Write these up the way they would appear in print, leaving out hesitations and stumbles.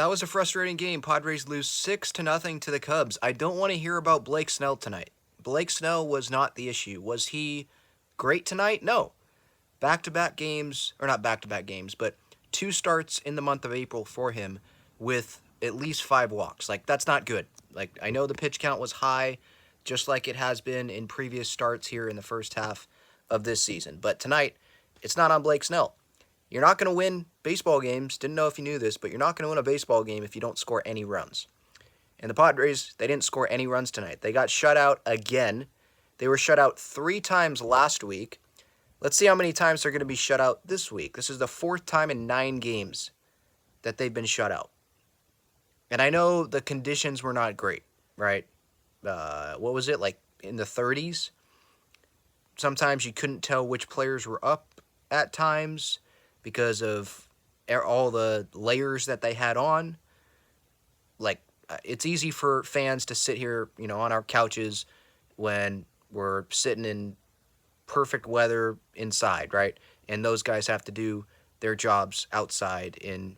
That was a frustrating game. Padres lose 6-0 to the Cubs. I don't want to hear about Blake Snell tonight. Blake Snell was not the issue. Was he great tonight? No. Back-to-back games, or not back-to-back games, but two starts in the month of April for him with at least 5 walks. Like, that's not good. Like, I know the pitch count was high, just like it has been in previous starts here in the first half of this season. But tonight, it's not on Blake Snell. You're not going to win baseball games. Didn't know if you knew this, but you're not going to win a baseball game if you don't score any runs. And the Padres, they didn't score any runs tonight. They got shut out again. They were shut out 3 times last week. Let's see how many times they're going to be shut out this week. This is the 4th time in 9 games that they've been shut out. And I know the conditions were not great, right? What was it, like in the 30s? Sometimes you couldn't tell which players were up at times because of all the layers that they had on. Like, it's easy for fans to sit here, on our couches when we're sitting in perfect weather inside, right? And those guys have to do their jobs outside in,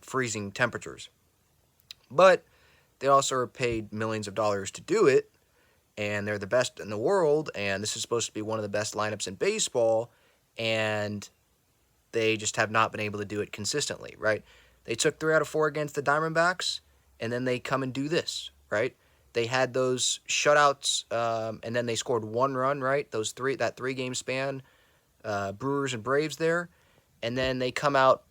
freezing temperatures. But they also are paid millions of dollars to do it, and they're the best in the world, and this is supposed to be one of the best lineups in baseball, and they just have not been able to do it consistently, right? They took 3 out of 4 against the Diamondbacks, and then they come and do this, right? They had those shutouts, and then they scored 1 run, right? That 3-game span, Brewers and Braves there, and then they come out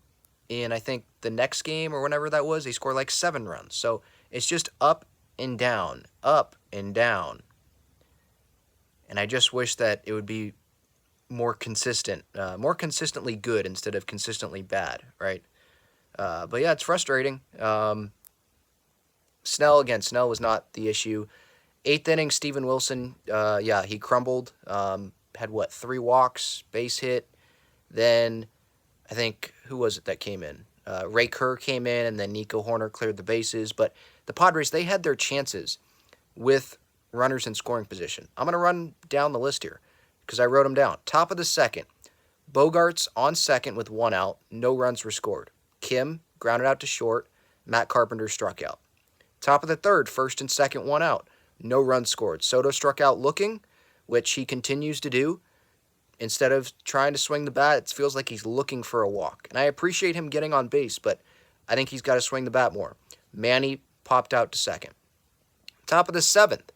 in, I think, the next game or whenever that was, they score like 7 runs. So it's just up and down, up and down. And I just wish that it would be more consistent, more consistently good instead of consistently bad, right? But yeah, it's frustrating. Snell was not the issue. 8th inning, Steven Wilson, he crumbled. Had 3 walks, base hit. Then I think, who was it that came in? Ray Kerr came in, and then Nico Horner cleared the bases. But the Padres, they had their chances with runners in scoring position. I'm going to run down the list here because I wrote them down. Top of the 2nd, Bogarts on 2nd with 1 out. No runs were scored. Kim grounded out to short. Matt Carpenter struck out. Top of the 3rd, 1st and 2nd, 1 out. No runs scored. Soto struck out looking, which he continues to do. Instead of trying to swing the bat, it feels like he's looking for a walk. And I appreciate him getting on base, but I think he's got to swing the bat more. Manny popped out to 2nd. Top of the 7th,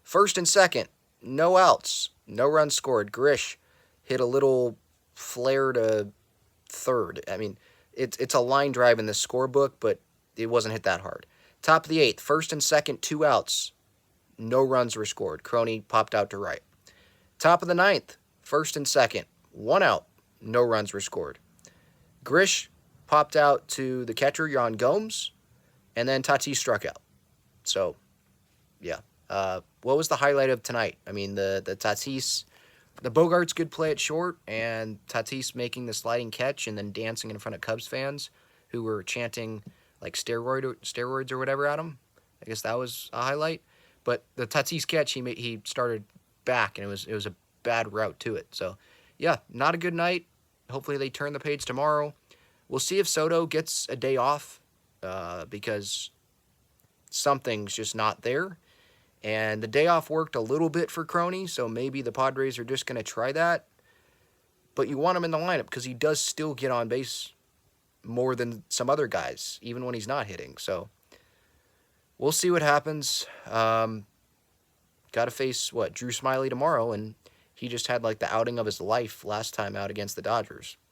1st and 2nd, no outs, no runs scored. Grish hit a little flare to 3rd. I mean, it's a line drive in the scorebook, but it wasn't hit that hard. Top of the 8th, 1st and 2nd, 2 outs, no runs were scored. Crony popped out to right. Top of the 9th, 1st and 2nd, 1 out, no runs were scored. Grish popped out to the catcher, Yan Gomes, and then Tatis struck out. So, yeah. What was the highlight of tonight? I mean, the Tatis, the Bogarts good play at short, and Tatis making the sliding catch and then dancing in front of Cubs fans who were chanting like steroids or whatever at him. I guess that was a highlight. But the Tatis catch, he started back, and it was a bad route to it. So, yeah, not a good night. Hopefully they turn the page tomorrow. We'll see if Soto gets a day off because something's just not there. And the day off worked a little bit for Crony, so maybe the Padres are just going to try that. But you want him in the lineup because he does still get on base more than some other guys, even when he's not hitting. So we'll see what happens. Got to face, Drew Smyly tomorrow, and he just had like the outing of his life last time out against the Dodgers.